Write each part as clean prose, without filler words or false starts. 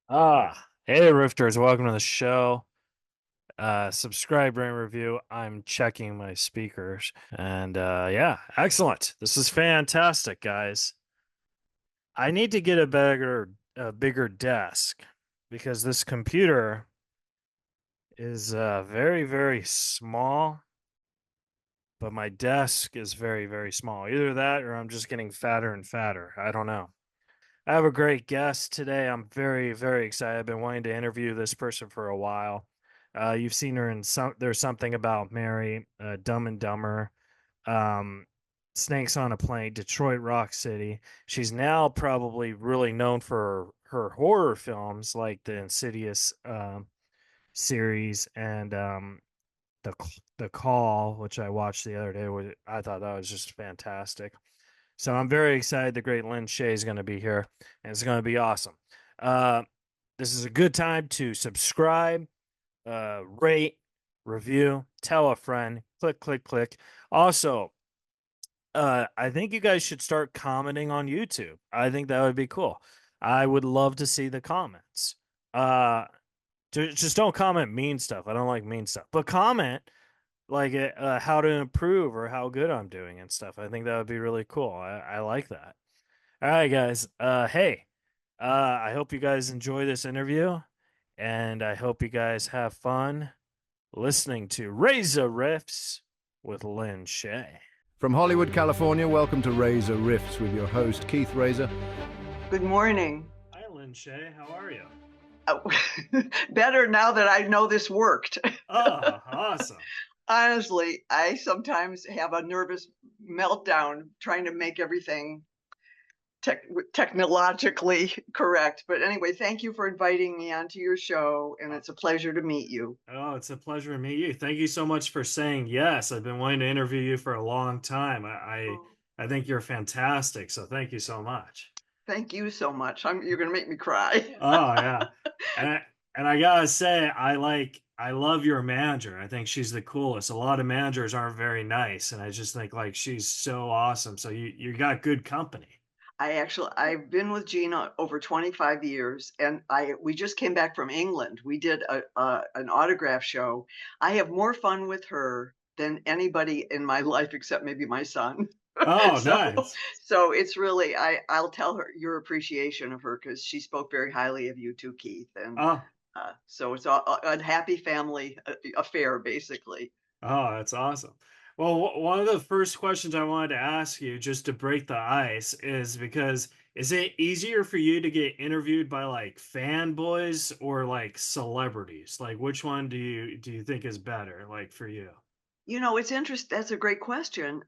Hey Rifters, welcome to the show. Subscribe, rate, review. I'm checking my speakers. And yeah, excellent. This is fantastic, guys. I need to get a bigger desk because this computer is very, very small, but my desk is very, very small. Either that or I'm just getting fatter and fatter. I don't know. I have a great guest today. I'm very, very excited. I've been wanting to interview this person for a while. You've seen her in There's Something About Mary, Dumb and Dumber, um, Snakes on a Plane, Detroit Rock City. She's now probably really known for her horror films like the Insidious series and the the Call, which I watched the other day. I thought that was just fantastic. So I'm very excited. The great Lin Shaye is going to be here, and it's going to be awesome. Uh, this is a good time to subscribe, rate, review, tell a friend, click, click, click. Also, I think you guys should start commenting on YouTube. I think that would be cool. I would love to see the comments. Uh, just don't comment mean stuff. I don't like mean stuff, but comment like how to improve or how good I'm doing and stuff. I think that would be really cool. I like that. All right, guys. Hey, I hope you guys enjoy this interview, and I hope you guys have fun listening to Reza Riffs with Lin Shaye. From Hollywood, California, welcome to Reza Riffs with your host, Keith Reza. Good morning. Hi, Lin Shaye. How are you? Oh, better now that I know this worked. Oh, awesome. Honestly, I sometimes have a nervous meltdown trying to make everything technologically correct. But anyway, thank you for inviting me onto your show, and it's a pleasure to meet you. Oh, it's a pleasure to meet you. Thank you so much for saying yes. I've been wanting to interview you for a long time. I think you're fantastic. So thank you so much. Thank you so much. You're going to make me cry. Oh yeah, and I gotta say, I love your manager. I think she's the coolest. A lot of managers aren't very nice, and I just think like she's so awesome. So you got good company. I've been with Gina over 25 years, and we just came back from England. We did an autograph show. I have more fun with her than anybody in my life except maybe my son. Oh, so nice. so it's really I'll tell her your appreciation of her because she spoke very highly of you too, Keith, and Oh, so it's a happy family affair basically. oh, that's awesome. Well, one of the first questions I wanted to ask you, just to break the ice, is because is it easier for you to get interviewed by like fanboys or like celebrities? Like, which one do you think is better, like for you? It's interesting. That's a great question.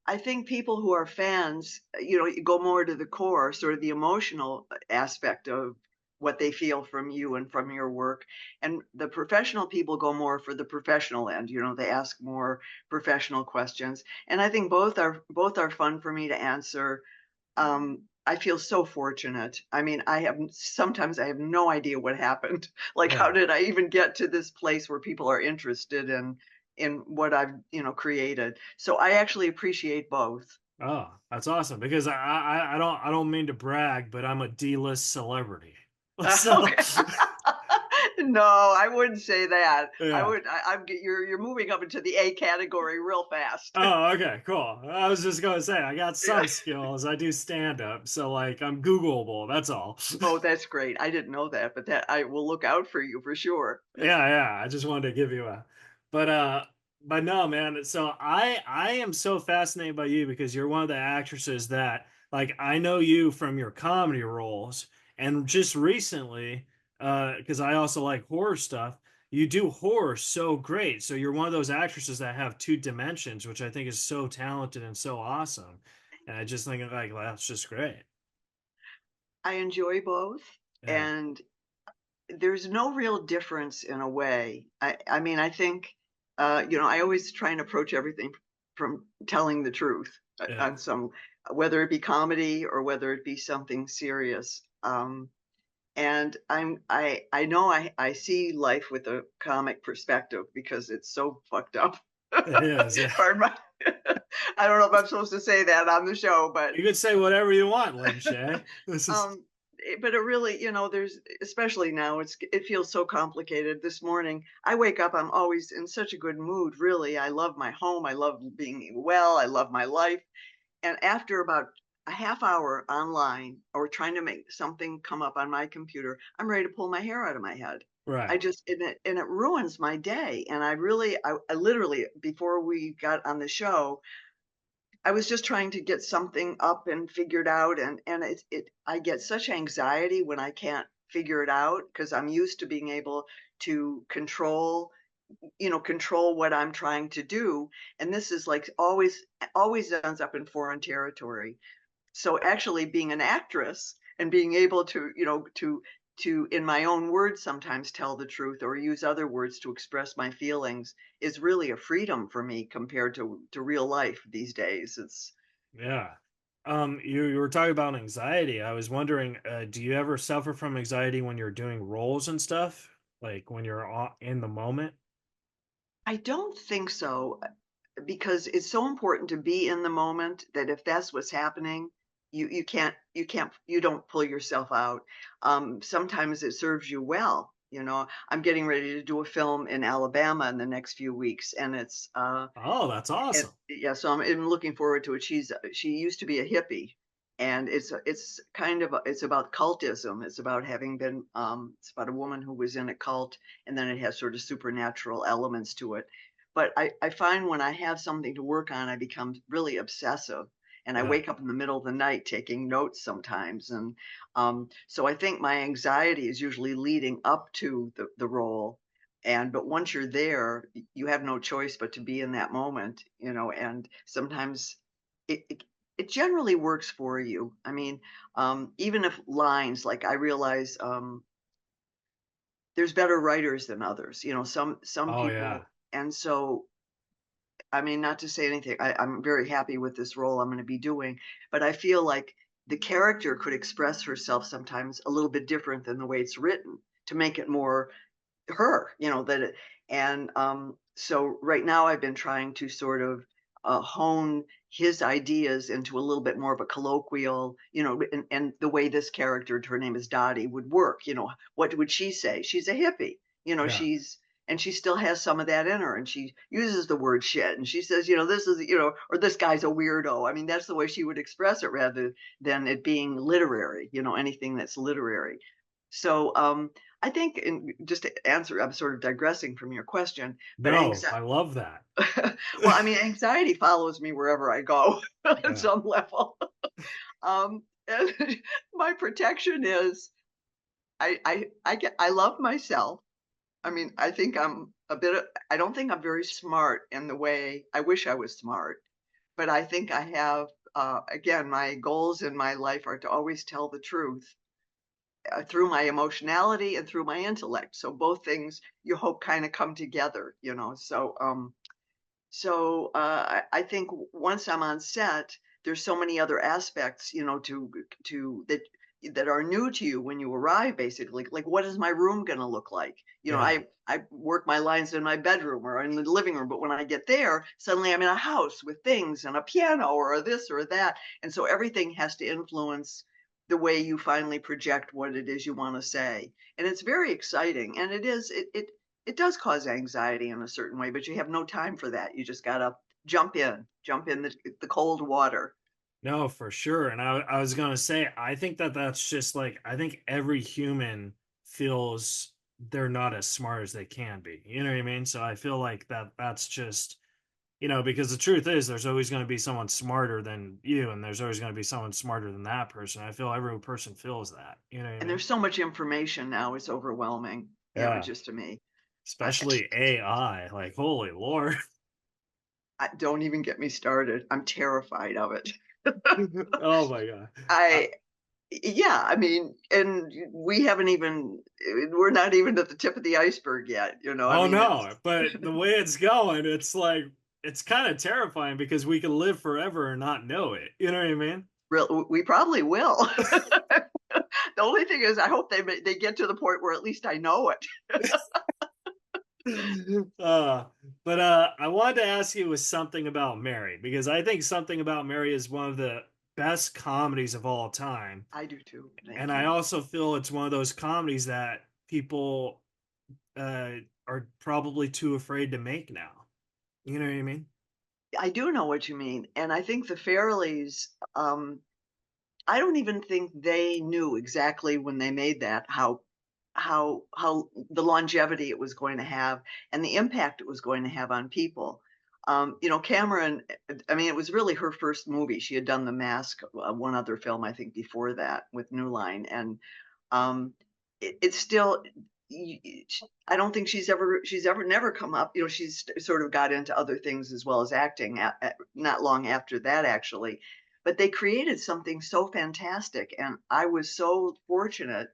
I think people who are fans, you go more to the core, sort of the emotional aspect of what they feel from you and from your work. And the professional people go more for the professional end. They ask more professional questions. And I think both are fun for me to answer. I feel so fortunate. I mean, sometimes I have no idea what happened. Like, how Yeah. did I even get to this place where people are interested in what I've, created? So I actually appreciate both. Oh, that's awesome because I don't mean to brag, but I'm a D-list celebrity. So Okay. No, I wouldn't say that. I yeah. would. You're moving up into the A category real fast. Oh, okay, cool. I was just gonna say I got Yeah. some skills. I do stand up, so like I'm Googleable. That's all. Oh, that's great. I didn't know that, but that I will look out for you for sure. Yeah, yeah. I just wanted to give you a, but but no, man. So I am so fascinated by you because you're one of the actresses that like I know you from your comedy roles, and just recently, because I also like horror stuff. You do horror so great. So you're one of those actresses that have two dimensions, which I think is so talented and so awesome. And I just think like well, that's just great. I enjoy both, Yeah, and there's no real difference in a way. I mean, I think, I always try and approach everything from telling the truth yeah. on some, whether it be comedy or whether it be something serious. And I know I see life with a comic perspective because it's so fucked up. It is. Yeah. Pardon my, I don't know if I'm supposed to say that on the show, but You could say whatever you want, Lin Shaye. This is um, but it really, there's especially now, it feels so complicated. This morning, I wake up, I'm always in such a good mood, really. I love my home, I love being well, I love my life. And after about a half hour online or trying to make something come up on my computer, I'm ready to pull my hair out of my head. I Right. just and it ruins my day. And I literally before we got on the show, I was just trying to get something up and figured out, and it I get such anxiety when I can't figure it out because I'm used to being able to control what I'm trying to do, and this is like always ends up in foreign territory. So actually being an actress and being able to, in my own words sometimes tell the truth or use other words to express my feelings is really a freedom for me compared to real life these days. It's Yeah. You were talking about anxiety. I was wondering, do you ever suffer from anxiety when you're doing roles and stuff? Like when you're in the moment? I don't think so, because it's so important to be in the moment that if that's what's happening, you don't pull yourself out. Sometimes it serves you well. I'm getting ready to do a film in Alabama in the next few weeks, and Oh, that's and awesome. yeah, so I'm looking forward to it. She used to be a hippie, and it's kind of it's about cultism. It's about having been it's about a woman who was in a cult, and then it has sort of supernatural elements to it. But I find when I have something to work on, I become really obsessive, and I Yeah. wake up in the middle of the night taking notes sometimes. And so I think my anxiety is usually leading up to the role, but once you're there, you have no choice but to be in that moment, and sometimes it generally works for you. I mean, even if lines, like, I realize, there's better writers than others, some Oh yeah. people. And so, I mean, not to say anything, I'm very happy with this role I'm gonna be doing, but I feel like the character could express herself sometimes a little bit different than the way it's written to make it more her, that it. And so right now I've been trying to sort of hone his ideas into a little bit more of a colloquial, and the way this character, her name is Dottie, would work. What would she say? She's a hippie, Yeah. and she still has some of that in her, and she uses the word shit, and she says, this is, or this guy's a weirdo. I mean, that's the way she would express it rather than it being literary, anything that's literary. So I think, just to answer, I'm sort of digressing from your question, but No, I love that. well, I mean, anxiety follows me wherever I go at Yeah. some level. And my protection is I love myself. I mean, I think I don't think I'm very smart in the way I wish I was smart, but I think I have, again, my goals in my life are to always tell the truth, through my emotionality and through my intellect. So both things you hope kind of come together. So I think once I'm on set, there's so many other aspects, to that are new to you when you arrive. Basically, like, what is my room going to look like? Yeah. I work my lines in my bedroom or in the living room, but when I get there, suddenly I'm in a house with things and a piano or this or that, and so everything has to influence the way you finally project what it is you want to say. And it's very exciting, and it does cause anxiety in a certain way, but you have no time for that. You just gotta jump in the cold water. No, for sure. And I was gonna say, I think that that's just like, I think every human feels they're not as smart as they can be. You know what I mean? So I feel like that's just, because the truth is there's always going to be someone smarter than you, and there's always going to be someone smarter than that person. I feel every person feels that. You know what I And mean? there's so much information now; it's overwhelming. Yeah. Just to me. I, Especially AI. Like, holy Lord. don't even get me started. I'm terrified of it. Oh my God. Uh, I Yeah, I mean, and we're not even at the tip of the iceberg yet. I oh mean, no. But the way it's going, it's like, it's kind of terrifying because we can live forever and not know it. You know what I mean? we probably will. The only thing is, I hope they get to the point where at least I know it. uh, but I wanted to ask you was something about Mary because I think something about Mary is one of the best comedies of all time. I do too. And Thank I you. also feel it's one of those comedies that people are probably too afraid to make now. You know what I mean? I do know what you mean, and I think the Farrellys, I don't even think they knew exactly when they made that how the longevity it was going to have and the impact it was going to have on people. Cameron, I mean, it was really her first movie. She had done The Mask, one other film, I think, before that with New Line, and um, it's still. I don't think she's ever never come up. She's sort of got into other things as well as acting. Not long after that, actually, but they created something so fantastic, and I was so fortunate.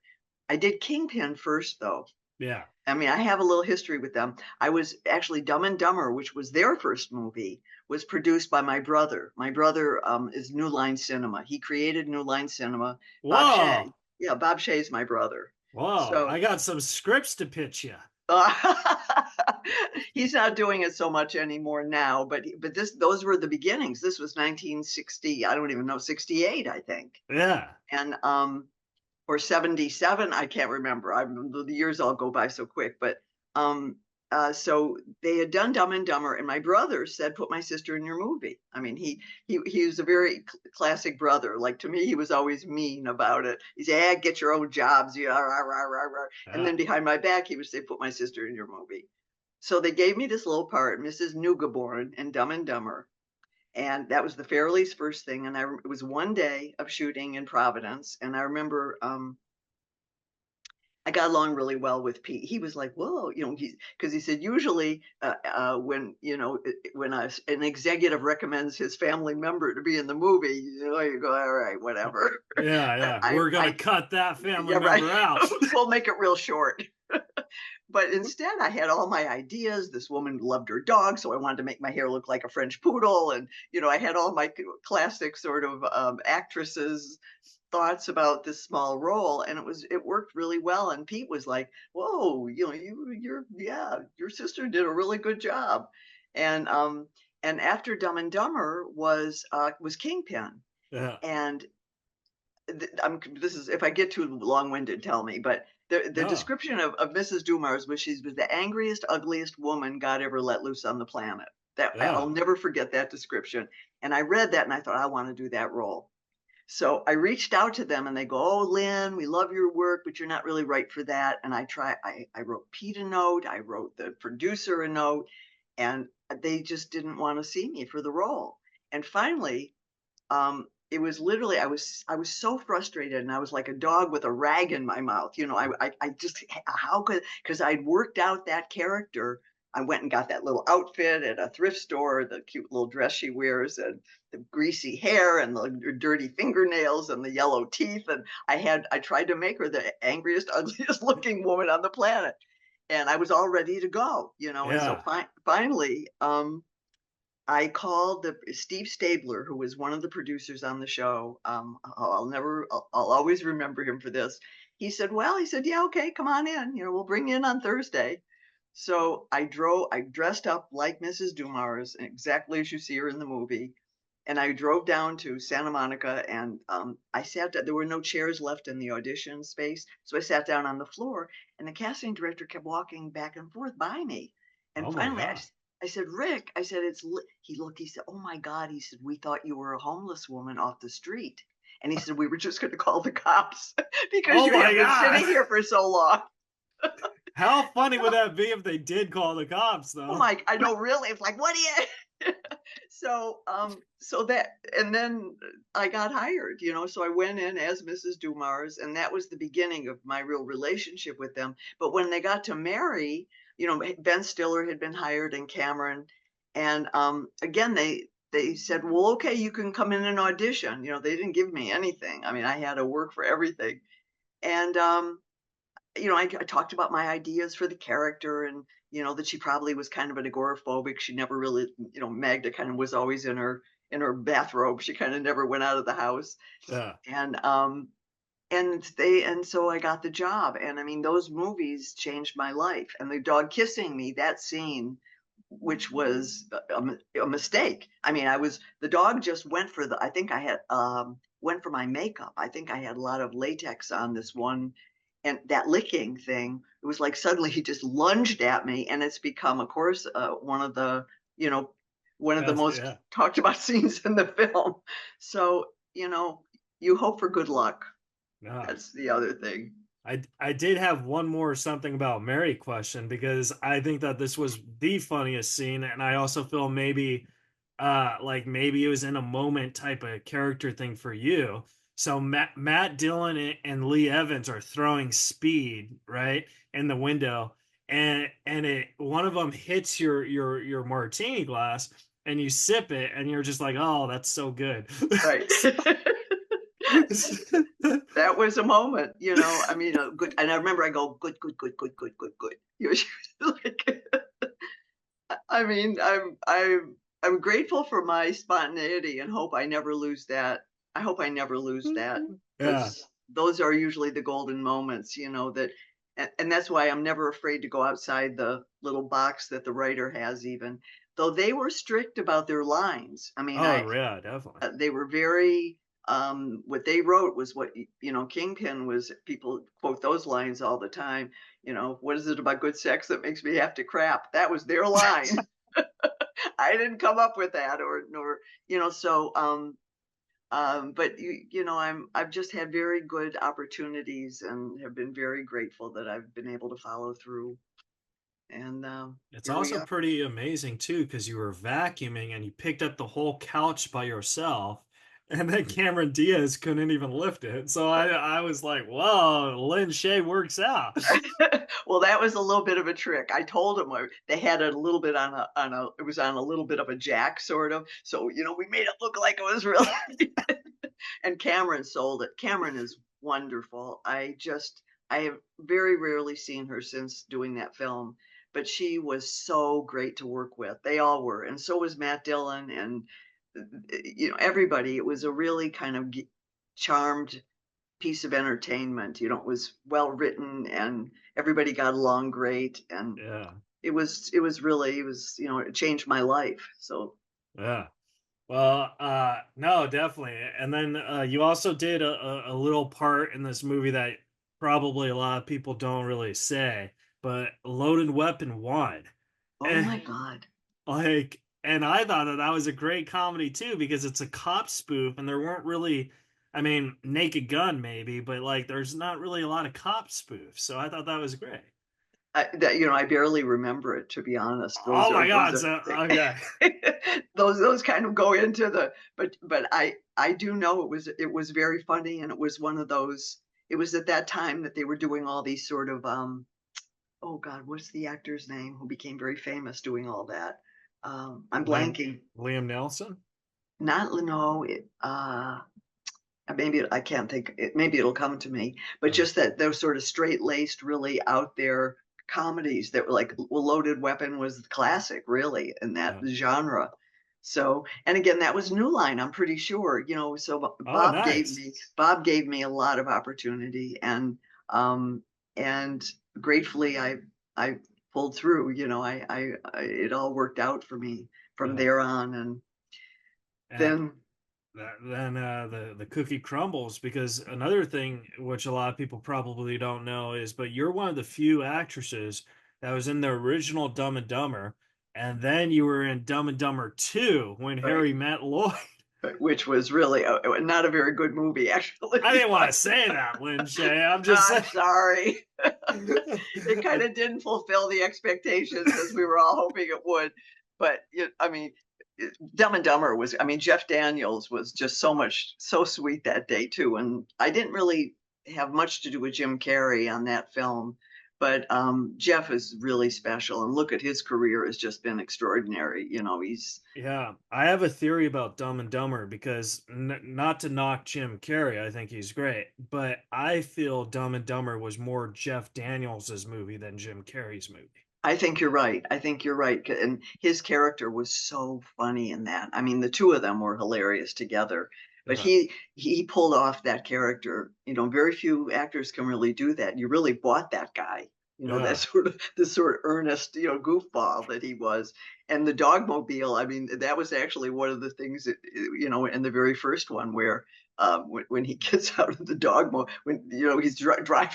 I did Kingpin first, though. Yeah. I mean, I have a little history with them. I was actually Dumb and Dumber, which was their first movie, was produced by my brother. My brother is New Line Cinema. He created New Line Cinema. Bob Whoa. Shaye. Yeah, Bob Shaye's my brother. Whoa. So I got some scripts to pitch you. he's not doing it so much anymore now, but those were the beginnings. This was 1960. I don't even know, 68, I think. Yeah. And or 77, I can't remember. The years all go by so quick, but um so they had done Dumb and Dumber, and my brother said, put my sister in your movie. I mean, he was a very classic brother. Like, to me, he was always mean about it. He said, yeah, get your own jobs, rah, rah, rah, rah. And Yeah. then behind my back he would say, put my sister in your movie. So they gave me this little part, Mrs. Nougaborn in Dumb and Dumber, and that was the Fairleys' first thing. And it was one day of shooting in Providence, and I remember I got along really well with Pete. He was like, "Whoa," because he said usually when an executive recommends his family member to be in the movie, you go, all right, whatever. Yeah. But Yeah. We're going to cut that family yeah, right. member out. We'll make it real short. But instead, I had all my ideas. This woman loved her dog, so I wanted to make my hair look like a French poodle, and I had all my classic sort of actresses thoughts about this small role, and it worked really well. And Pete was like, whoa, your sister did a really good job. And after Dumb and Dumber was Kingpin. Yeah. And this is, if I get too long-winded, tell me, but the No. description of Mrs. Dumars was she was the angriest, ugliest woman God ever let loose on the planet. That Yeah. I'll never forget that description. And I read that and I thought, I want to do that role. So I reached out to them and they go, "Oh, Lynn, we love your work, but you're not really right for that." And I wrote Pete a note, I wrote the producer a note, and they just didn't want to see me for the role. And finally, it was literally, I was so frustrated, and I was like a dog with a rag in my mouth. I just, how could, because I'd worked out that character. I went and got that little outfit at a thrift store, the cute little dress she wears, and the greasy hair and the dirty fingernails and the yellow teeth. And I tried to make her the angriest, ugliest looking woman on the planet. And I was all ready to go. And so Yeah. finally, I called Steve Stabler, who was one of the producers on the show. I'll always remember him for this. He said, "Well," he said, "yeah, okay, come on in. We'll bring you in on Thursday." So I dressed up like Mrs. Dumars, exactly as you see her in the movie, and I drove down to Santa Monica, and I sat down. There were no chairs left in the audition space, so I sat down on the floor, and the casting director kept walking back and forth by me. And Oh my finally, God. I said, "Rick," I said, he looked, he said, "Oh my God," he said, "we thought you were a homeless woman off the street." And he said, "We were just going to call the cops because Oh you my have been God. sitting here for so long." How funny would that be if they did call the cops, Oh though? my, I know, really. It's like, what do you? So that, and then I got hired. So I went in as Mrs. Dumars, and that was the beginning of my real relationship with them. But when they got to marry, Ben Stiller had been hired and Cameron, and again they said, "Well, okay, you can come in and audition." They didn't give me anything. I mean, I had to work for everything. And I talked about my ideas for the character, and that she probably was kind of an agoraphobic. She never really, Magda kind of was always in her bathrobe. She kind of never went out of the house. Yeah. And so I got the job. And I mean, those movies changed my life. And the dog kissing me, that scene, which was a mistake. I mean, the dog just went for I think I had, went for my makeup. I think I had a lot of latex on this one, and that licking thing, it was like suddenly he just lunged at me, and it's become, of course, you know, one of the That's, most yeah. talked about scenes in the film. So, you hope for good luck. No. That's the other thing. I did have one more something about Mary question because I think that this was the funniest scene, and I also feel maybe like maybe it was in a moment type of character thing for you. So Matt Dillon and Lee Evans are throwing speed right in the window, and it one of them hits your martini glass, and you sip it, and you're just like, oh, that's so good. Right. That was a moment, I mean, good. And I remember I go, good, good, good, good, good, good, good. You're like, I mean, I'm grateful for my spontaneity and hope I never lose that. I hope I never lose that, Yeah. because those are usually the golden moments, that, and that's why I'm never afraid to go outside the little box that the writer has, even though they were strict about their lines. I mean, Oh yeah, definitely. they were very, what they wrote was what, Kingpin was. People quote those lines all the time. What is it about good sex that makes me have to crap? That was their line. I didn't come up with that, or nor, so, but I've just had very good opportunities and have been very grateful that I've been able to follow through. And It's here we also are. pretty amazing too, because you were vacuuming and you picked up the whole couch by yourself, and then Cameron Diaz couldn't even lift it. So I was like, whoa, Lin Shaye works out. Well, that was a little bit of a trick. I told them they had it a little bit it was on a little bit of a jack, sort of. So, we made it look like it was real. And Cameron sold it. Cameron is wonderful. I have very rarely seen her since doing that film, but she was so great to work with. They all were. And so was Matt Dillon, and, everybody. It was a really kind of charmed piece of entertainment. It was well written, and everybody got along great. And Yeah, it changed my life. So yeah. Well, no, definitely. And then you also did a little part in this movie that probably a lot of people don't really say, but Loaded Weapon 1. oh my God. Like, and I thought that that was a great comedy too because it's a cop spoof, and there weren't really, I mean, Naked Gun maybe, but like, there's not really a lot of cop spoofs. So I thought that was great. I barely remember it, to be honest. Those Oh are my those God! are So okay, those kind of go into but I do know it was very funny, and it was one of those. It was at that time that they were doing all these sort of, oh God, what's the actor's name who became very famous doing all that? I'm Liam blanking. Liam Nelson. Not Leno. Maybe I can't think. Maybe it'll come to me. But Uh, just that those sort of straight laced, really out there comedies that were like, well, Loaded Weapon was the classic, really, in that yeah. genre. So, and again, that was New Line, I'm pretty sure. So Oh, nice. Bob gave me a lot of opportunity, and gratefully I pulled through. It all worked out for me from Yeah. there on, and And then. then the cookie crumbles because another thing which a lot of people probably don't know is, but you're one of the few actresses that was in the original Dumb and Dumber, and then you were in Dumb and Dumber 2 when Right. Harry met Lloyd. Which was really not a very good movie, I actually. didn't want to say that, Lin Shaye. I'm just I'm saying. sorry. It kind of didn't fulfill the expectations as we were all hoping it would. But I mean, Dumb and Dumber was. I mean, Jeff Daniels was just so sweet that day too. And I didn't really have much to do with Jim Carrey on that film, but Jeff is really special. And look at his career has just been extraordinary. He's. Yeah, I have a theory about Dumb and Dumber because not to knock Jim Carrey, I think he's great, but I feel Dumb and Dumber was more Jeff Daniels' movie than Jim Carrey's movie. I think you're right. I think you're right. And his character was so funny in that. I mean, the two of them were hilarious together. But Yeah, he pulled off that character. Very few actors can really do that. You really bought that guy. That Yeah. sort of this sort of earnest, goofball that he was. And the dogmobile, I mean, that was actually one of the things that, in the very first one where when he gets out of the when he's driving Right.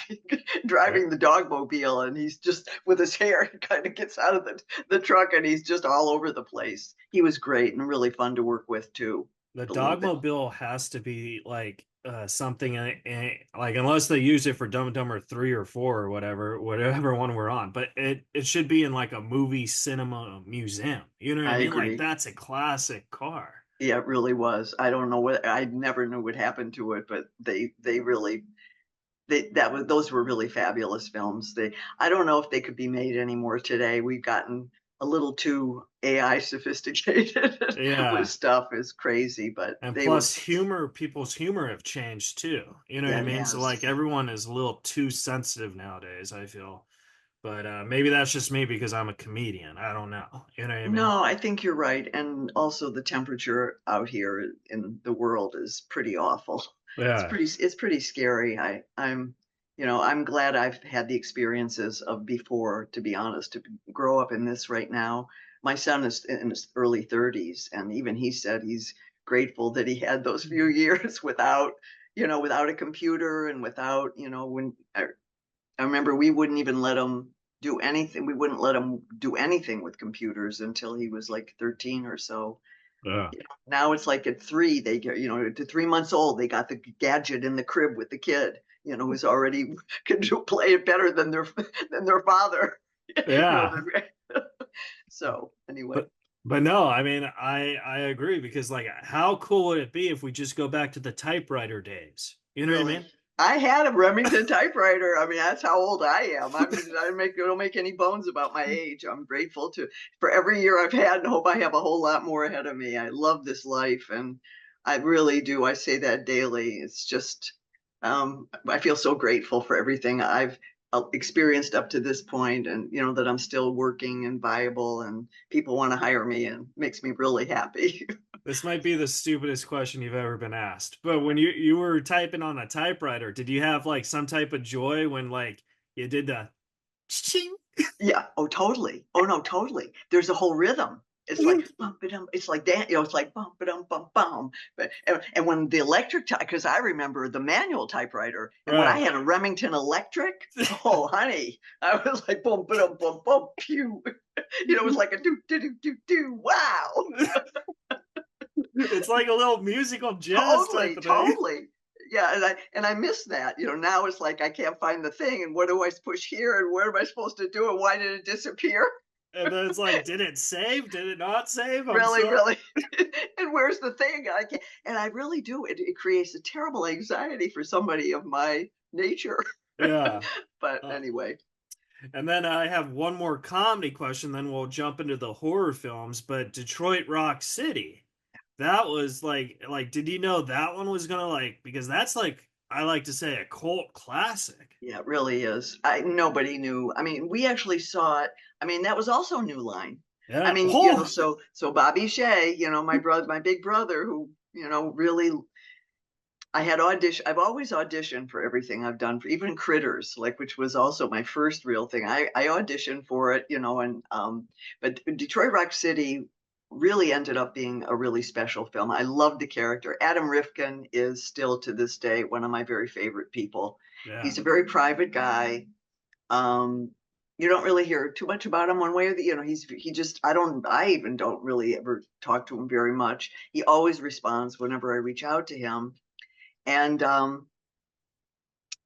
driving the dogmobile, and he's just with his hair, he kind of gets out of the truck, and he's just all over the place. He was great and really fun to work with too. The A little bit. Dogmobile has to be like something like unless they use it for Dumb and Dumber 3 or 4 or whatever one we're on, but it should be in like a movie cinema museum. You know what I I mean? Like agree. that's a classic car. Yeah, it really was. I don't know what I never knew what happened to it, but they really that was those were really fabulous films. I don't know if they could be made anymore today. We've gotten a little too AI sophisticated with Yeah. stuff is crazy, but And they were. plus people's humor have changed too. You know what Yeah, I it mean? So has. like everyone is a little too sensitive nowadays, I feel. But maybe that's just me because I'm a comedian. I don't know. You know what I mean? No, I think you're right. And also the temperature out here in the world is pretty awful. Yeah. It's pretty scary. I'm glad I've had the experiences of before, to be honest, to grow up in this right now. My son is in his early 30s, and even he said he's grateful that he had those few years without a computer and without, when I remember we wouldn't even let him do anything. We wouldn't let him do anything with computers until he was like 13 or so. Yeah. Now it's like at 3, they get, to 3 months old, they got the gadget in the crib with the kid, who's already can play it better than their father. you know, Yeah. the- so anyway, But no, I mean I agree because like how cool would it be if we just go back to the typewriter days? You know what I really. mean? I had a Remington typewriter. I mean, that's how old I am. I don't make any bones about my age. I'm grateful for every year I've had, and hope I have a whole lot more ahead of me. I love this life, and I really do. I say that daily. It's just, I feel so grateful for everything I've experienced up to this point, and that I'm still working and viable, and people want to hire me, and makes me really happy. This might be the stupidest question you've ever been asked, but when you were typing on a typewriter, did you have like some type of joy when like you did the ching? Yeah. Oh, totally. Oh no, totally. There's a whole rhythm. It's like bum ba-dum. It's like that. It's like bum ba-dum bum bum. And when the electric, because I remember the manual typewriter, and when I Right. had a Remington electric, oh honey, I was like bum ba-dum bum bum pew. It was like a do do do do do. Wow. It's like a little musical jazz type Totally, of thing. totally. Yeah, and I miss that. Now it's like I can't find the thing, and what do I push here, and where am I supposed to do it? Why did it disappear? And then it's like, did it save? Did it not save? I'm Really, so really. And where's the thing? I can't, and I really do. It creates a terrible anxiety for somebody of my nature. yeah. But Uh, anyway, And then I have one more comedy question, then we'll jump into the horror films. But Detroit Rock City, that was did you know that one was gonna like because that's like I like to say a cult classic. yeah, it really is. Nobody knew. I mean, we actually saw it. I mean, that was also New Line. I Yeah. mean, Oh, so Bobby Shaye, my big brother, who really I had audition. I've always auditioned for everything I've done, for even Critters, like which was also my first real thing. I auditioned for it, and but Detroit Rock City really ended up being a really special film. I loved the character. Adam Rifkin is still to this day one of my very favorite people. yeah. He's a very private guy. Um, you don't really hear too much about him one way or the, he just I even don't really ever talk to him very much. He always responds whenever I reach out to him, and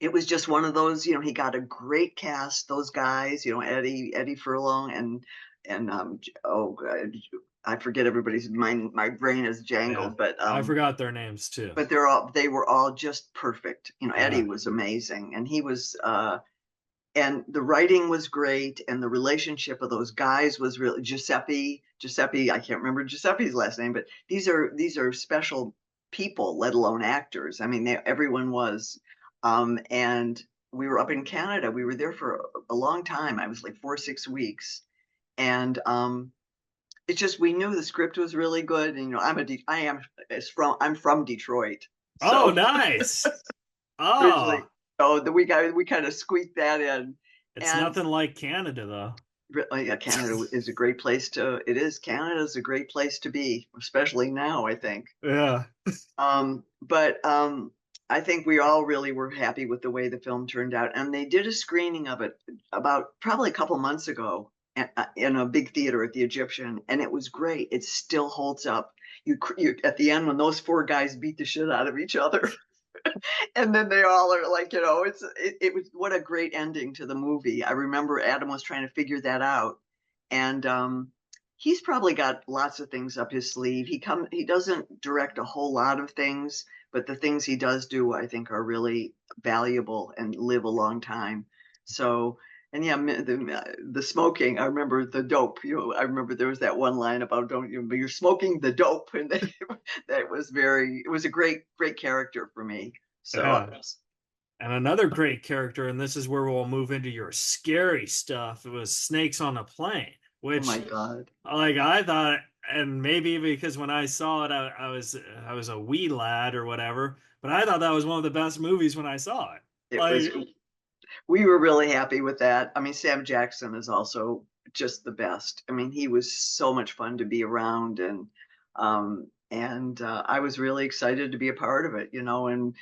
it was just one of those. He got a great cast. Those guys, Eddie Furlong and oh, I forget everybody's. My brain is Yeah. jangled, but I forgot their names too. they were all just perfect. Eddie Yeah. was amazing, and he was. And the writing was great, and the relationship of those guys was really Giuseppe. I can't remember Giuseppe's last name, but these are special people, let alone actors. I mean, everyone was. And we were up in Canada. We were there for a long time. I was like 4 6 weeks, and it's just we knew the script was really good. And I'm from Detroit, Oh, so nice. originally, Oh, we kind of squeaked that in. It's And nothing like Canada, though. yeah, Canada is a great place to. It is Canada is a great place to be, especially now, I think. Yeah. But I think we all really were happy with the way the film turned out, and they did a screening of it about probably a couple months ago in a big theater at the Egyptian, and it was great. It still holds up. You at the end when those four guys beat the shit out of each other, and then they all are like, it was what a great ending to the movie. I remember Adam was trying to figure that out, and he's probably got lots of things up his sleeve. He doesn't direct a whole lot of things, but the things he does do, I think, are really valuable and live a long time. So. And yeah, the smoking. I remember the dope. I remember there was that one line about don't you, you're smoking the dope, and that was very. It was a great character for me. So, Yeah. And another great character, and this is where we'll move into your scary stuff. It was Snakes on a Plane, oh my which, God, like, I thought, and maybe because when I saw it, I was a wee lad or whatever, but I thought that was one of the best movies when I saw it. it was. Like, We were really happy with that. I mean, Sam Jackson is also just the best. I mean, he was so much fun to be around, and I was really excited to be a part of it. And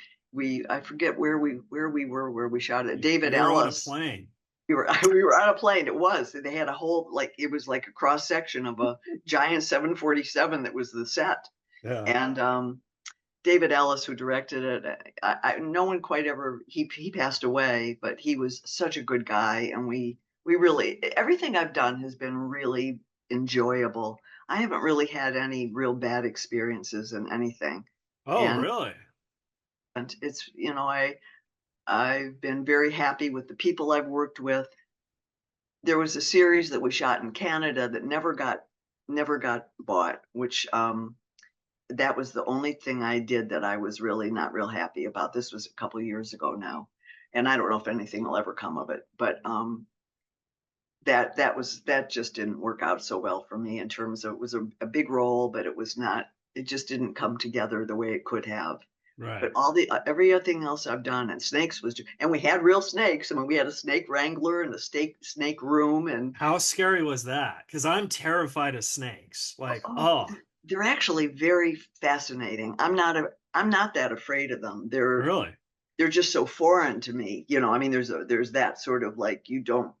I forget where we shot it. David you were on a Ellis. plane. We were on a plane. It was. They had a whole like it was like a cross section of a giant 747 that was the set, Yeah. and David Ellis, who directed it, no one quite ever. He passed away, but he was such a good guy, and we really everything I've done has been really enjoyable. I haven't really had any real bad experiences in anything, Oh, and really? it's I've been very happy with the people I've worked with. There was a series that we shot in Canada that never got bought, which that was the only thing I did that I was really not real happy about. This was a couple of years ago now, and I don't know if anything will ever come of it. But that just didn't work out so well for me in terms of it was a big role, but it was not. It just didn't come together the way it could have. Right. But all the everything else I've done, and snakes was, and we had real snakes. I mean, we had a snake wrangler and a snake room, and How scary was that? Because I'm terrified of snakes. Like, oh, oh, they're actually very fascinating. I'm not that afraid of them. really? They're just so foreign to me. I mean, there's that sort of like you don't.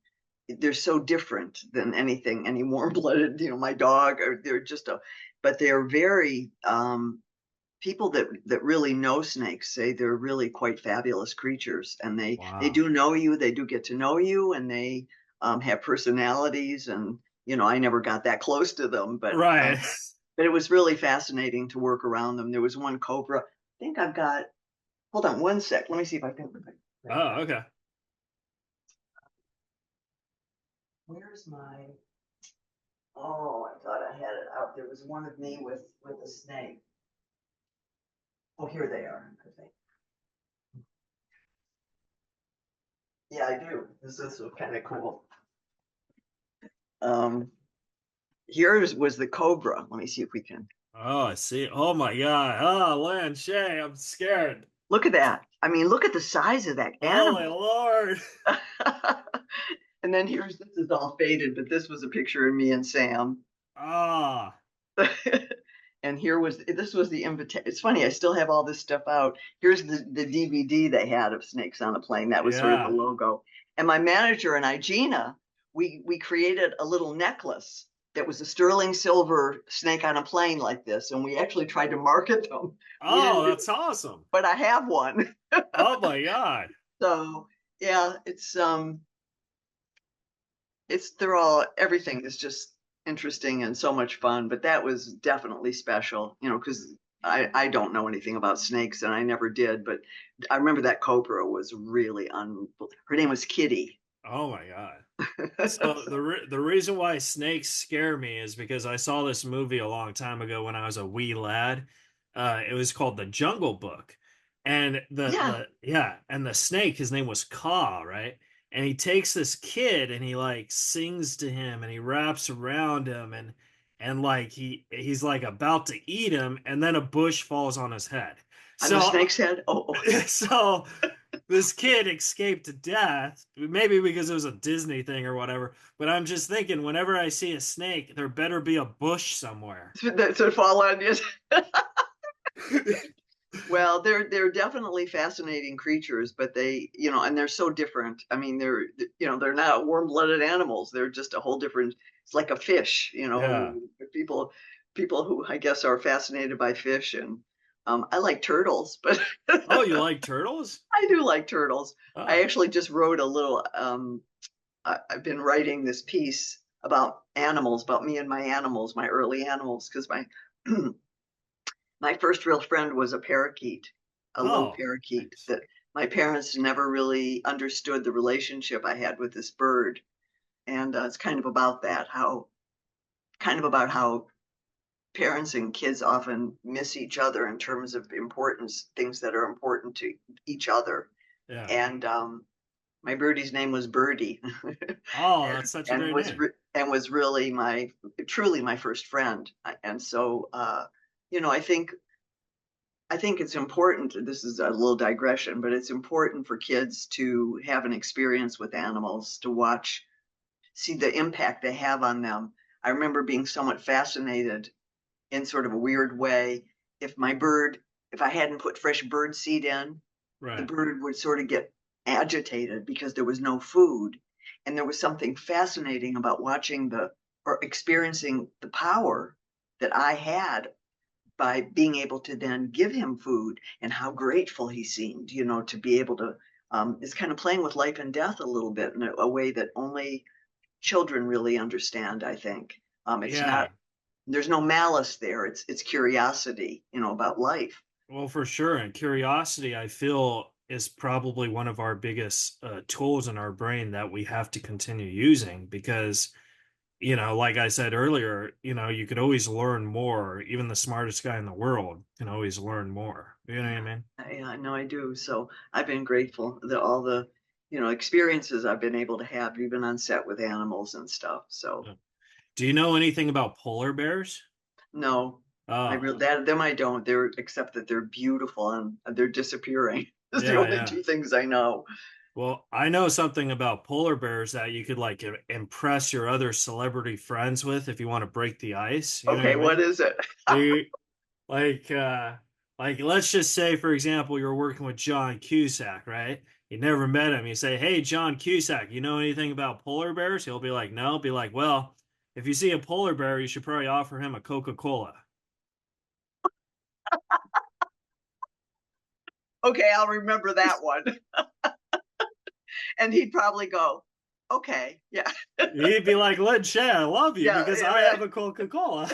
They're so different than anything, any warm blooded. My dog, or they're just but they're very. People that really know snakes say they're really quite fabulous creatures, and they Wow. do know you. They do get to know you, and they have personalities. And I never got that close to them, Right. but it was really fascinating to work around them. There was one cobra. I think I've got. Hold on one sec. Let me see if I can. Oh, okay. Where's my? Oh, I thought I had it out. There was one of me with a snake. Oh, here they are. I think. Yeah, I do. This is kind of cool. Um, Here was the cobra. Let me see if we can Oh, I see. Oh my God. Oh, Lin Shaye, I'm scared. look at that. I mean, look at the size of that Holy animal. Lord. And then this is all faded, but this was a picture of me and Sam. Ah, And this was the invitation. It's funny, I still have all this stuff out. Here's the DVD they had of Snakes on a Plane. That was sort of the yeah. logo. And my manager and I, Gina, we created a little necklace that was a sterling silver snake on a plane like this, and we actually tried to market them. We didn't Oh, do, that's awesome. but I have one. Oh my God. So yeah, it's they're all everything is just interesting and so much fun. But that was definitely special, because I don't know anything about snakes and I never did. But I remember that cobra was really her name was Kitty. Oh my God. So the reason why snakes scare me is because I saw this movie a long time ago when I was a wee lad. It was called The Jungle Book, and Yeah, the snake, his name was Ka, right? And he takes this kid and he like sings to him and he wraps around him and like he's like about to eat him, and then a bush falls on his head. on the So snake's head. Oh, so this kid escaped death, maybe because it was a Disney thing or whatever. But I'm just thinking, whenever I see a snake, there better be a bush somewhere. To fall on you. Well, they're definitely fascinating creatures, but they, and they're so different. I mean, they're not warm-blooded animals. They're just a whole different. It's like a fish, Yeah. people people who I guess are fascinated by fish, and I like turtles, but Oh, you like turtles? I do like turtles. I Oh, actually just wrote a little. I've been writing this piece about animals, about me and my animals, my early animals, because my my first real friend was a parakeet, a little oh, parakeet nice. that my parents never really understood the relationship I had with this bird. And it's kind of about that, how parents and kids often miss each other in terms of importance, things that are important to each other. Yeah. And my birdie's name was Birdie, Oh, and, that's such a and great was name. was really truly my first friend. And so, I think it's important. This is a little digression, but it's important for kids to have an experience with animals, to watch, see the impact they have on them. I remember being somewhat fascinated in sort of a weird way. If my bird, if I hadn't put fresh bird seed in, the Right. bird would sort of get agitated because there was no food. And there was something fascinating about watching or experiencing the power that I had by being able to then give him food, and how grateful he seemed, to be able to. It's kind of playing with life and death a little bit in a way that only children really understand, I think. It's not, Yeah. there's no malice there. It's curiosity, about life. Well, for sure. And curiosity, I feel, is probably one of our biggest tools in our brain that we have to continue using because, like I said earlier, you could always learn more. Even the smartest guy in the world can always learn more. You know what I Yeah, mean? yeah, I know I do. So I've been grateful that all the, experiences I've been able to have, even on set with animals and stuff. So Yeah. Do you know anything about polar bears? no, Oh, them I don't. They're except that they're beautiful and they're disappearing. That's the yeah, only yeah. two things I know. Well, I know something about polar bears that you could like impress your other celebrity friends with if you want to break the ice. You know what Okay, I what mean? is it? They like let's just say for example you're working with John Cusack, right? You never met him. You say, "Hey, John Cusack, you know anything about polar bears?" He'll be like, "No." Be like, "Well, if you see a polar bear, you should probably offer him a Coca-Cola." Okay, I'll remember that one. And he'd probably go, okay, yeah, He'd be like, "Lin Shaye, I love you yeah, because yeah, I have a Coca-Cola."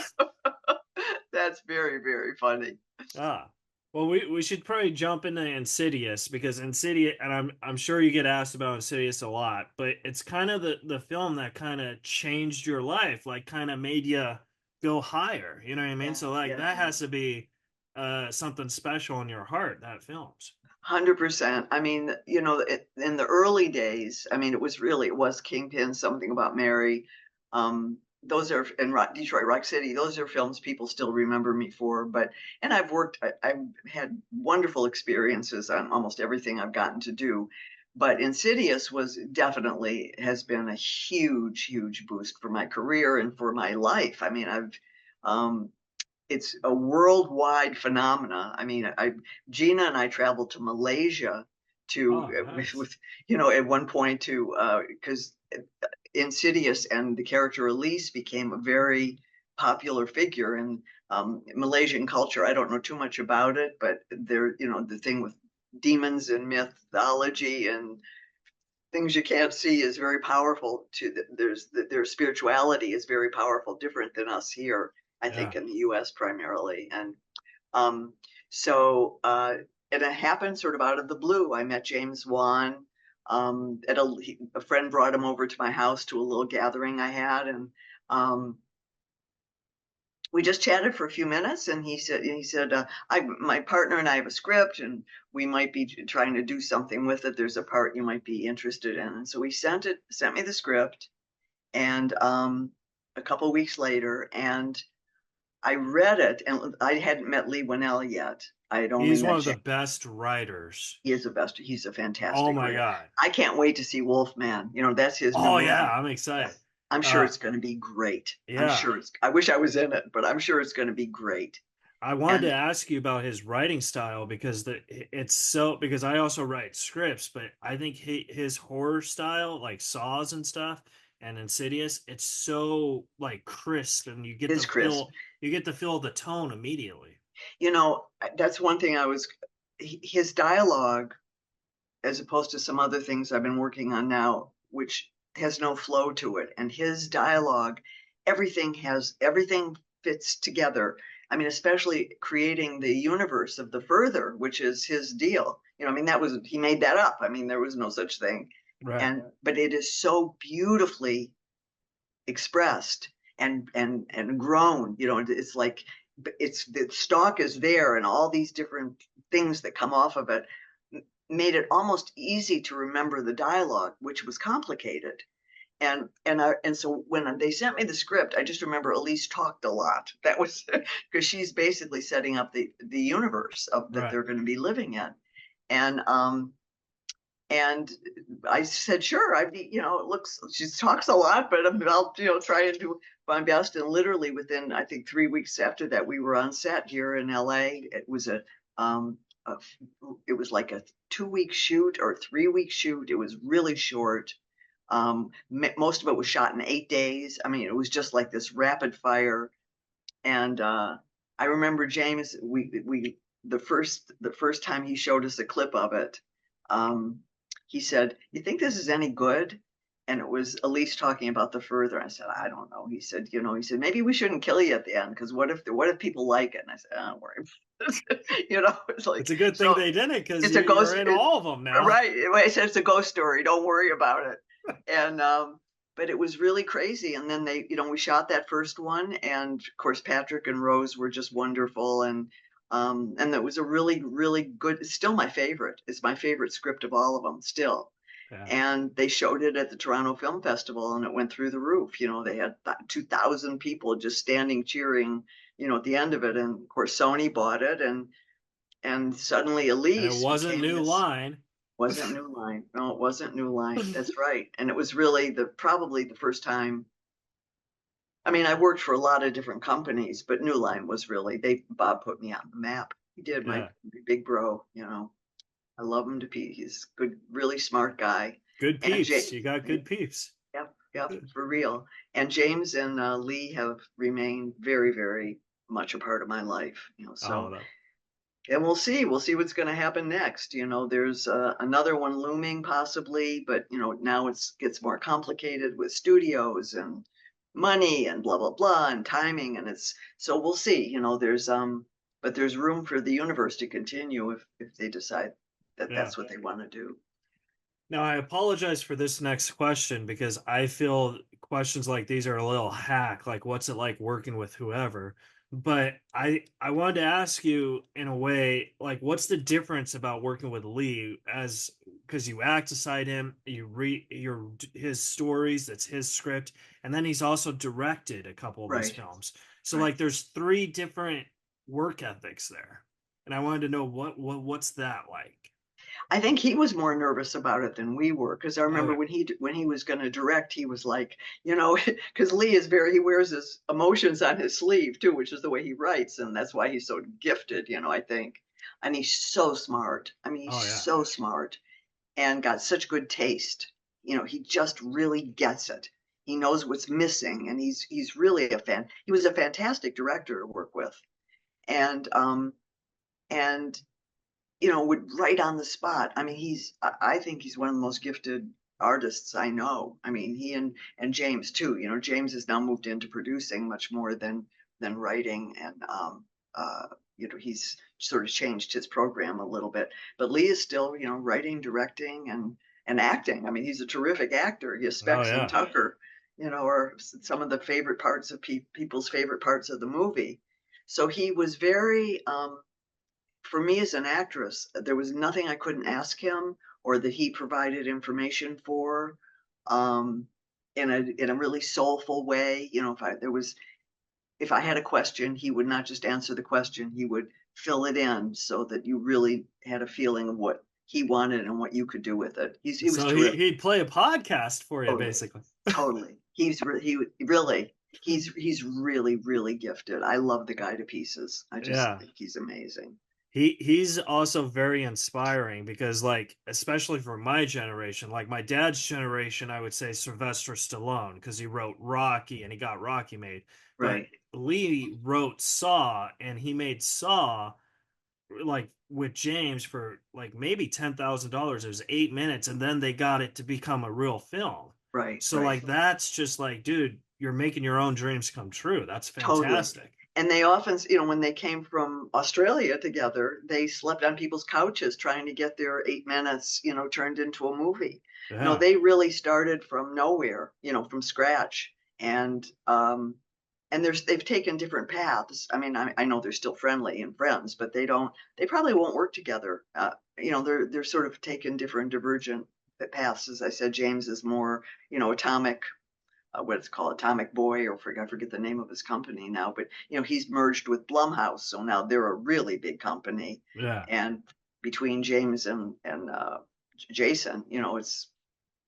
that's very, very funny. Ah. Well, we should probably jump into Insidious because Insidious, and I'm sure you get asked about Insidious a lot, but it's kind of the film that kind of changed your life, like kind of made you go higher. You know what I mean? Yeah, So like yeah, that has to be something special in your heart, that film's. 100%. I mean, in the early days, I mean, it was Kingpin, Something About Mary. Those are in Detroit Rock City. Those are films people still remember me for. And I've had wonderful experiences on almost everything I've gotten to do. But Insidious has been a huge, huge boost for my career and for my life. I mean, um, it's a worldwide phenomena. I mean, Gina and I traveled to Malaysia to Oh, nice. with at one point to because Insidious and the character Elise became a very popular figure in Malaysian culture. I don't know too much about it, but the thing with demons and mythology and things you can't see is very powerful. Their spirituality is very powerful, different than us here. I think Yeah. in the U.S. primarily, and um, so and it happened sort of out of the blue. I met James Wan. A friend brought him over to my house to a little gathering I had, and um, we just chatted for a few minutes. And he said, my partner and I have a script, and we might be trying to do something with it. There's a part you might be interested in, and so he sent me the script, and a couple of weeks later, and I read it, and I hadn't met Lee Whannell yet. I had only He's one met of the James. best writers. He is the best. He's a Oh fantastic my writer. God. I can't wait to see Wolfman. You know, that's his new Oh yeah, movie. I'm Yeah. excited. I'm sure Uh, it's going to be great. I'm yeah. sure I wish I was in it, but I'm sure it's going to be great. I wanted to And ask you about his writing style because it's so because I also write scripts, but I think his horror style, like Saws and stuff, and Insidious, it's so like crisp, and his crisp. you get the feel of the tone immediately. You know, that's one thing his dialogue, as opposed to some other things I've been working on now, which has no flow to it. And his dialogue, everything fits together. I mean, especially creating the universe of the further, which is his deal. You know, I mean, he made that up. I mean, there was no such thing. Right. But it is so beautifully expressed and grown. You know, it's like it's the stalk is there, and all these different things that come off of it made it almost easy to remember the dialogue, which was complicated. And so when they sent me the script, I just remember Elise talked a lot. That was because she's basically setting up the universe of that Right. they're going to be living in. And um and I said, sure, it looks, she talks a lot, but I'll, try and do my best. And literally within, I think, 3 weeks after that, we were on set here in LA. Um, a, it was like a 2 week shoot or 3 week shoot. It was really short. Most of it was shot in 8 days. I mean, it was just like this rapid fire. And I remember James, the first time he showed us a clip of it, um, he said, "You think this is any good?" And it was Elise talking about the further. I said, "I don't know." He said, "Maybe we shouldn't kill you at the end, because what if people like it?" And I said, "Don't worry." It's like, It's a good thing so they did it because it's a you're ghost. in all of them now. Right. I said it's a ghost story. Don't worry about it. And but it was really crazy. And then we shot that first one, and of course Patrick and Rose were just wonderful, and that was a really, really good. It's still my favorite. It's my favorite script of all of them still. Yeah. And they showed it at the Toronto Film Festival, and it went through the roof. They had 2,000 people just standing cheering. At the end of it, and of course Sony bought it, and suddenly And it Elise wasn't became New this. Line. Wasn't New Line. No, it wasn't New Line. That's right. And it was really probably the first time. I mean, I worked for a lot of different companies, but New Line was really, Bob put me on the map. He did, my Yeah. big bro. I love him to pieces. He's good, really smart guy. Good And peeps. You got good peeps. yep, yep, for real. And James and Lee have remained very, very much a part of my life. Oh, So, that, and we'll see what's going to happen next. There's another one looming possibly, but now it gets more complicated with studios and money and blah blah blah and timing, and it's so we'll see. But there's room for the universe to continue if they decide that yeah. that's what they want to do. Now, I apologize for this next question because I feel questions like these are a little hack, like what's it like working with whoever? But I wanted to ask you in a way, like what's the difference about working with Lee as because you act beside him, you read his stories, that's his script, and then he's also directed a couple of these Right, films. So right. like there's three different work ethics there. And I wanted to know what's that like? I think he was more nervous about it than we were, because I remember Okay. when he was going to direct, he was like, because Lee is he wears his emotions on his sleeve too, which is the way he writes, and that's why he's so gifted. I think, and he's so smart. I mean, he's Oh yeah. so smart and got such good taste. He just really gets it. He knows what's missing, and he's really a fan. He was a fantastic director to work with, and and would write on the spot. I mean, I think he's one of the most gifted artists I know. I mean, he and James too. James has now moved into producing much more than writing, and he's sort of changed his program a little bit. But Lee is still, writing, directing, and acting. I mean, he's a terrific actor. He has Oh Specs and yeah. Tucker, are some of the favorite parts of people's favorite parts of the movie. So he was very for me as an actress, there was nothing I couldn't ask him or that he provided information for, um, in a really soulful way. If I there was if I had a question, he would not just answer the question, he would fill it in so that you really had a feeling of what he wanted and what you could do with it. He was So terrific. he'd play a podcast for you, Totally. basically. Totally. He's really, really gifted. I love the guy to pieces. I just Yeah. think he's amazing. He's also very inspiring because, like, especially for my generation, like my dad's generation, I would say Sylvester Stallone because he wrote Rocky and he got Rocky made. But Right. Lee wrote Saw and he made Saw like with James for like maybe $10,000. It was 8 minutes, and then they got it to become a real film. Right. So Right. like that's just like, dude, you're making your own dreams come true. That's Totally. fantastic. And they often, when they came from Australia together, they slept on people's couches trying to get their 8 minutes, turned into a movie. No, Yeah, they really started from nowhere, from scratch. And they've taken different paths. I mean, I know they're still friendly and friends, but they probably won't work together. They're sort of taken different divergent paths. As I said, James is more, atomic, what it's called, Atomic Boy, or I forget the name of his company now, but he's merged with Blumhouse, so now they're a really big company. yeah, And between James and Jason, it's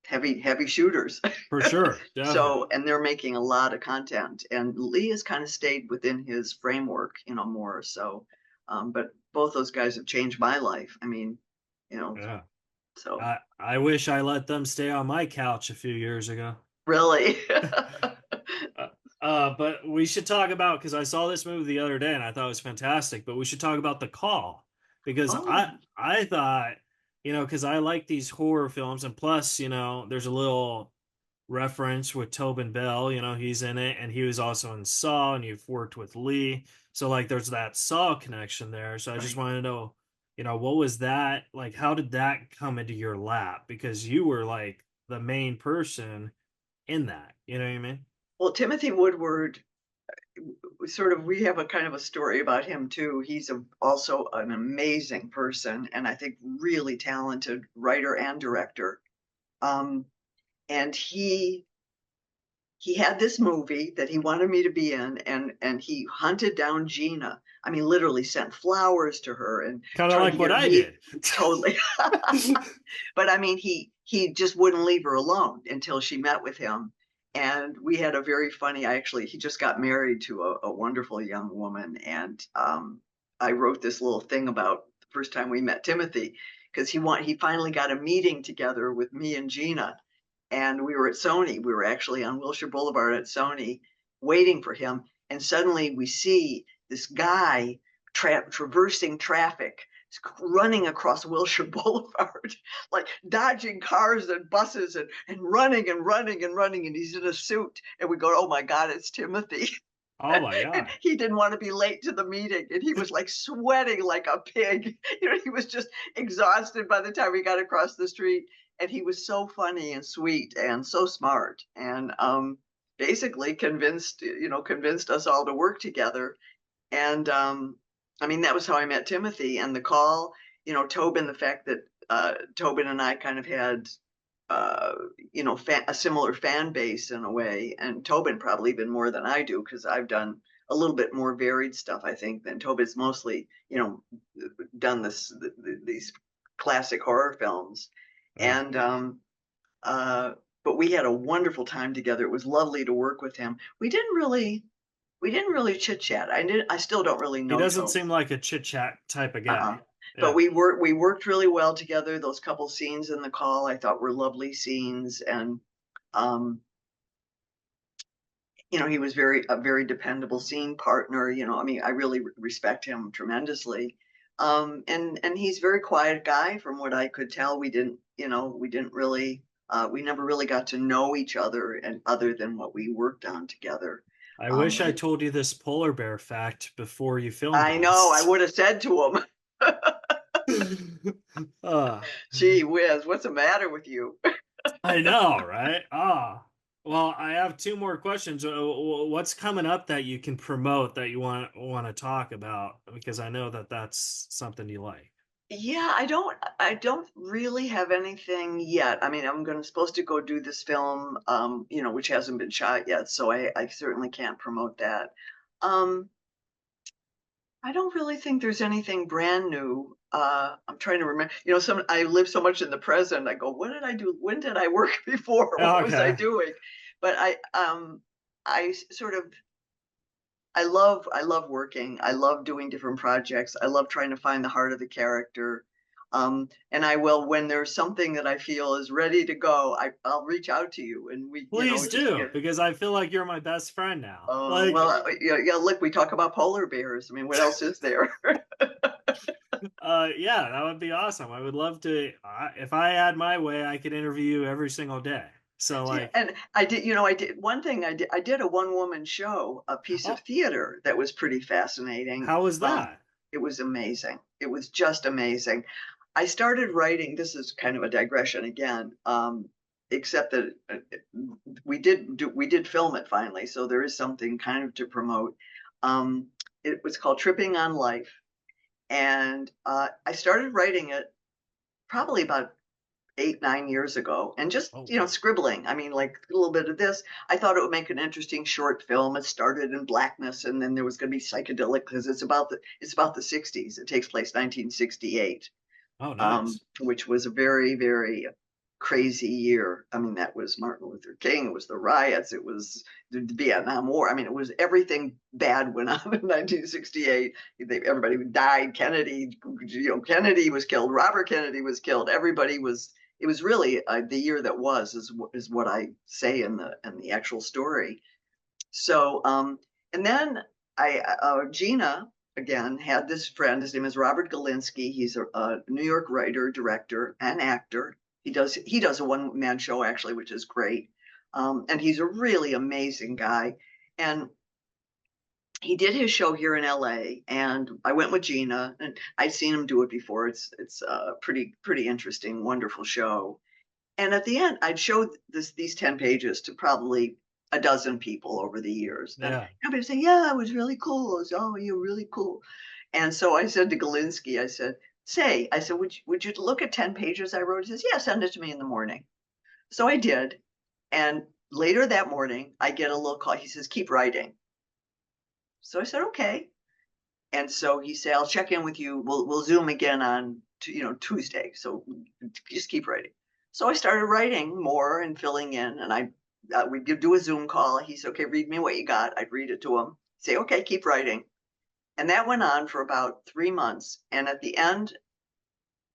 heavy shooters. for sure, definitely. So, and they're making a lot of content, and Lee has kind of stayed within his framework, more so. But both those guys have changed my life. I mean, you know, Yeah. so I wish I let them stay on my couch a few years ago. really. But we should talk about because I saw this movie the other day and I thought it was fantastic. But we should talk about The Call because Oh, I thought, because I like these horror films, and plus, there's a little reference with Tobin Bell. He's in it, and he was also in Saw, and you've worked with Lee, so like there's that Saw connection there. So I just right. want to know, what was that like? How did that come into your lap? Because you were like the main person in that. You know what I mean? Well, Timothy Woodward, we have a kind of a story about him too. He's also an amazing person, and I think really talented writer and director. Um, and he had this movie that he wanted me to be in, and he hunted down Gina. I mean, literally sent flowers to her and Kind of tried to like get what her I meet. did. Totally. But I mean, he just wouldn't leave her alone until she met with him. And we had a very funny. He just got married to a wonderful young woman, and I wrote this little thing about the first time we met Timothy, because he finally got a meeting together with me and Gina, and we were at Sony. We were actually on Wilshire Boulevard at Sony waiting for him. And suddenly we see this guy traversing traffic, running across Wilshire Boulevard, like dodging cars and buses and running and running and running. And he's in a suit. And we go, oh my God, it's Timothy. Oh my And god. he didn't want to be late to the meeting, and he was like sweating like a pig. He was just exhausted by the time we got across the street, and he was so funny and sweet and so smart, and basically convinced us all to work together. And I mean, that was how I met Timothy. And The Call, Tobin, the fact that Tobin and I kind of had uh, a similar fan base in a way, and Tobin probably even more than I do, because I've done a little bit more varied stuff, I think, than Tobin's mostly, done these classic horror films. Yeah. And uh, but we had a wonderful time together. It was lovely to work with him. We didn't really chit chat. I still don't really He know doesn't Toby. seem like a chit chat type of Uh-uh. guy. But Yeah. we worked really well together. Those couple scenes in The Call I thought were lovely scenes, and um, he was a very dependable scene partner. I mean, I really respect him tremendously. And he's a very quiet guy, from what I could tell. We never really got to know each other, and other than what we worked on together. I wish I Um, told you this polar bear fact before you filmed I know I this. would have said to him, uh, gee whiz, what's the matter with you? I know, right? Well, I have two more questions. What's coming up that you can promote that you want to talk about? Because I know that that's something you like. Yeah, I don't really have anything yet. I mean, supposed to go do this film, which hasn't been shot yet, so I certainly can't promote that. Um, I don't really think there's anything brand new. I'm trying to remember. I live so much in the present. I go, what did I do? When did I work before? What was I Okay. doing? But I sort of I love working. I love doing different projects. I love trying to find the heart of the character. And I will, when there's something that I feel is ready to go, I'll reach out to you and we, Please just do, get. because I feel like you're my best friend now. Oh, Like, well, yeah, yeah. Look, we talk about polar bears. I mean, what else is there? yeah, that would be awesome. I would love to. If I had my way, I could interview you every single day. So, Yeah, like, and I did one thing. I did a one woman show, a piece of oh, theater that was pretty fascinating. how was that? It was amazing. It was just amazing. I started writing. This is kind of a digression again, except that we did film it finally, so there is something kind of to promote. Um, it was called Tripping on Life, and I started writing it probably about 8, 9 years ago, and just Oh, wow. scribbling. I mean, like a little bit of this. I thought it would make an interesting short film. It started in blackness, and then there was going to be psychedelic because it's about the '60s. It takes place 1968, Oh, nice. which was a very, very crazy year. I mean, that was Martin Luther King. It was the riots. It was the Vietnam War. I mean, it was everything bad went on in 1968. Everybody died. Kennedy was killed. Robert Kennedy was killed. Everybody was. It was really the year that was is what I say in the actual story. So, and then Gina again had this friend. His name is Robert Galinsky. He's a New York writer, director, and actor. He does a one man show actually, which is great. And he's a really amazing guy. And he did his show here in LA, and I went with Gina, and I'd seen him do it before. It's a pretty interesting, wonderful show. And at the end, I'd showed these 10 pages to probably a dozen people over the years. And Yeah. everybody would say, yeah, it was really cool. Was, oh, you're really cool. And so I said to Galinsky, I said, would you look at 10 pages I wrote? He says, yeah, send it to me in the morning. So I did. And later that morning, I get a little call. He says, keep writing. So I said, okay. And so he said, I'll check in with you. We'll Zoom again on Tuesday. So just keep writing. So I started writing more and filling in, and we'd do a Zoom call. He said, okay, read me what you got. I'd read it to him. Say, okay, keep writing. And that went on for about 3 months. And at the end,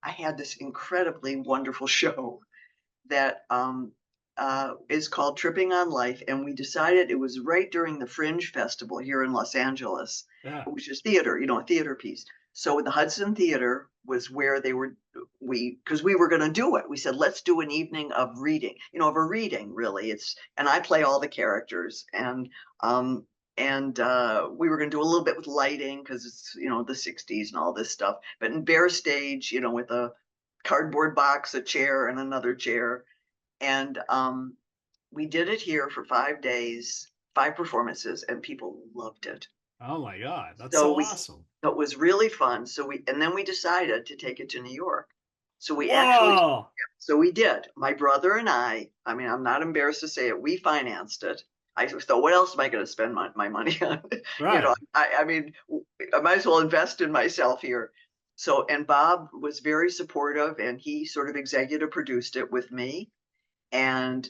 I had this incredibly wonderful show that is called Tripping on Life. And we decided it was right during the Fringe Festival here in Los Angeles, Yeah. which is theater, a theater piece. So the Hudson Theater was where because we were going to do it. We said, let's do an evening of reading, of a reading, really. And I play all the characters. And we were going to do a little bit with lighting because it's, the 60s and all this stuff. But in bare stage, with a cardboard box, a chair, and another chair. And we did it here for 5 days, 5 performances, and people loved it. Oh my God, that's So so we, awesome. it was really fun. And then we decided to take it to New York. So we actually, Whoa. so we did. My brother and I mean, I'm not embarrassed to say it, we financed it. I thought, what else am I going to spend my money on? Right. I mean, I might as well invest in myself here. So, and Bob was very supportive, and he sort of executive produced it with me. And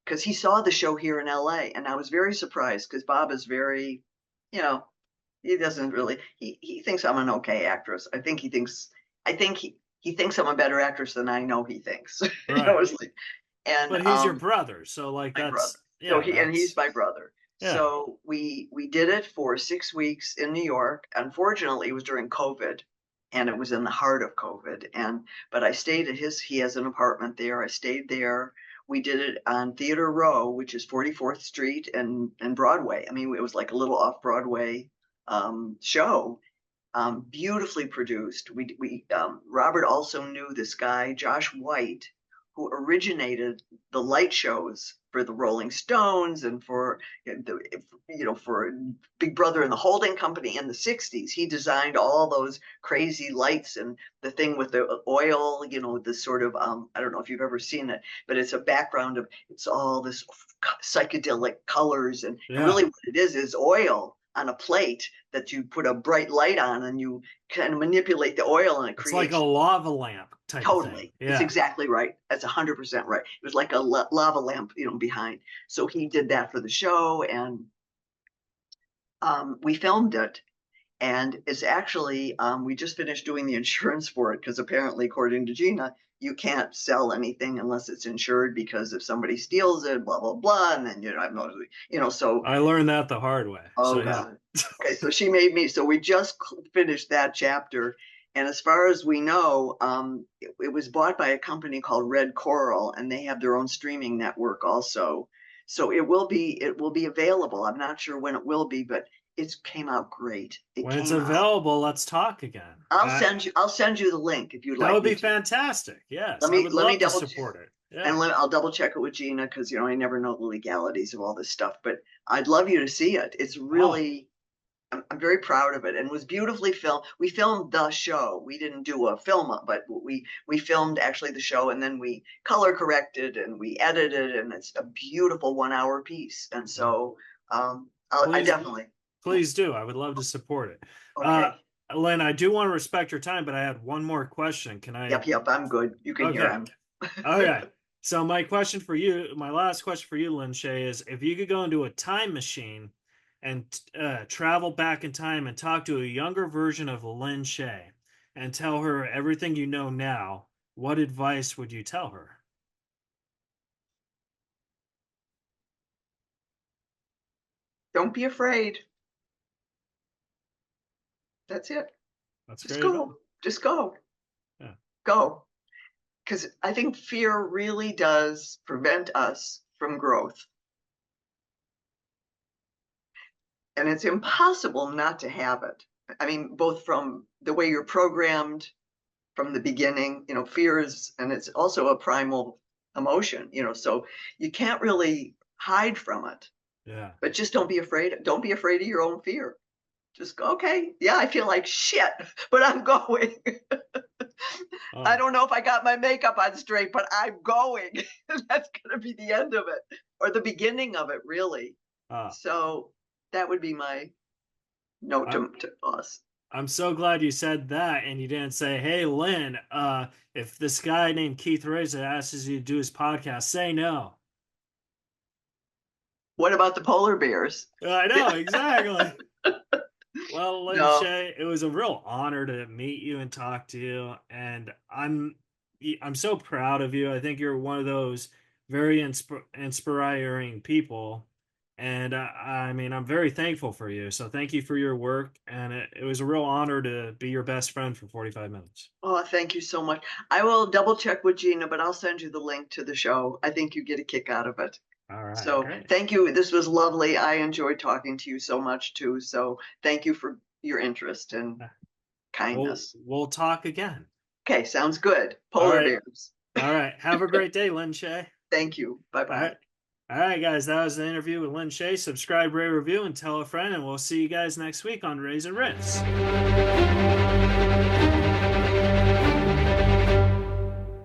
because he saw the show here in LA, and I was very surprised because Bob is very, you know, he doesn't really he thinks I'm an okay actress. I think he thinks I'm a better actress than I know he thinks. Right. It's like, and But he's your brother, so like my brother. that's So yeah, he's that's my brother. yeah. So we did it for 6 weeks in New York. Unfortunately, it was during COVID, and it was in the heart of COVID. But I stayed at his. He has an apartment there. I stayed there. We did it on Theater Row, which is 44th Street and Broadway. I mean, it was like a little off Broadway show, beautifully produced. Robert also knew this guy, Josh White, who originated the light shows for the Rolling Stones and for for Big Brother and the Holding Company in the '60s. He designed all those crazy lights and the thing with the oil, the sort of I don't know if you've ever seen it, but it's a background of it's all this psychedelic colors and really Yeah. what it is oil on a plate that you put a bright light on, and you kind of manipulate the oil, and it It's like a creates. lava lamp type of thing. Totally. It's Yeah. exactly right. That's 100% right. It was like a lava lamp, behind. So he did that for the show, and we filmed it. And it's actually, we just finished doing the insurance for it because apparently, according to Gina, you can't sell anything unless it's insured, because if somebody steals it, blah, blah, blah. And then, I've noticed, so, I learned that the hard way. oh So yeah. God. Okay, so she made me. So we just finished that chapter, and as far as we know, it was bought by a company called Red Coral, and they have their own streaming network also. So it will be available. I'm not sure when it will be, but it came out great. It When it's came out. available, let's talk again. I'll send you the link if you'd That like would me be to. fantastic. Yes, Let I me would let me love to double support it. and Yeah. I'll double check it with Gina, because I never know the legalities of all this stuff. But I'd love you to see it. It's Oh, really, I'm very proud of it, and it was beautifully filmed. We filmed the show. We didn't do a film, but we filmed actually the show, and then we color corrected and we edited, and it's a beautiful 1 hour piece. And yeah. so, I Please, definitely. please do. I would love to support it. Uh, Okay. Lynn, I do want to respect your time, but I had one more question. Can I? Yep. I'm good. You can hear Okay. him. Okay. So my question for you, my last question for you, Lin Shaye, is if you could go into a time machine and travel back in time and talk to a younger version of Lin Shaye and tell her everything you know now, what advice would you tell her? Don't be afraid. That's it. That's Just great advice. go. Just go. Yeah. Go. Because I think fear really does prevent us from growth. And it's impossible not to have it. I mean, both from the way you're programmed from the beginning, fear is, and it's also a primal emotion, so you can't really hide from it. Yeah. But just don't be afraid. Don't be afraid of your own fear. Just go, okay, yeah, I feel like shit, but I'm going. I Oh, don't know if I got my makeup on straight, but I'm going. That's going to be the end of it, or the beginning of it, really. uh, So that would be my note I'm to us. I'm so glad you said that and you didn't say, "Hey, Lynn, if this guy named Keith Reza asks you to do his podcast, say no." What about the polar bears? I know exactly. Well, Lin No. Shaye, it was a real honor to meet you and talk to you, and I'm so proud of you. I think you're one of those very inspiring people, and I mean, I'm very thankful for you. So thank you for your work, and it was a real honor to be your best friend for 45 minutes. Oh, thank you so much. I will double check with Gina, but I'll send you the link to the show. I think you get a kick out of it. All right, So great. thank you. This was lovely. I enjoyed talking to you so much too. So thank you for your interest and kindness. We'll talk again. Okay, sounds good. All Polar right, bears. all right. Have a great day, Lin Shaye. Thank you. Bye All bye. right. All right, guys, that was the interview with Lin Shaye. Subscribe, rate, review, and tell a friend, and we'll see you guys next week on Razor Riffs.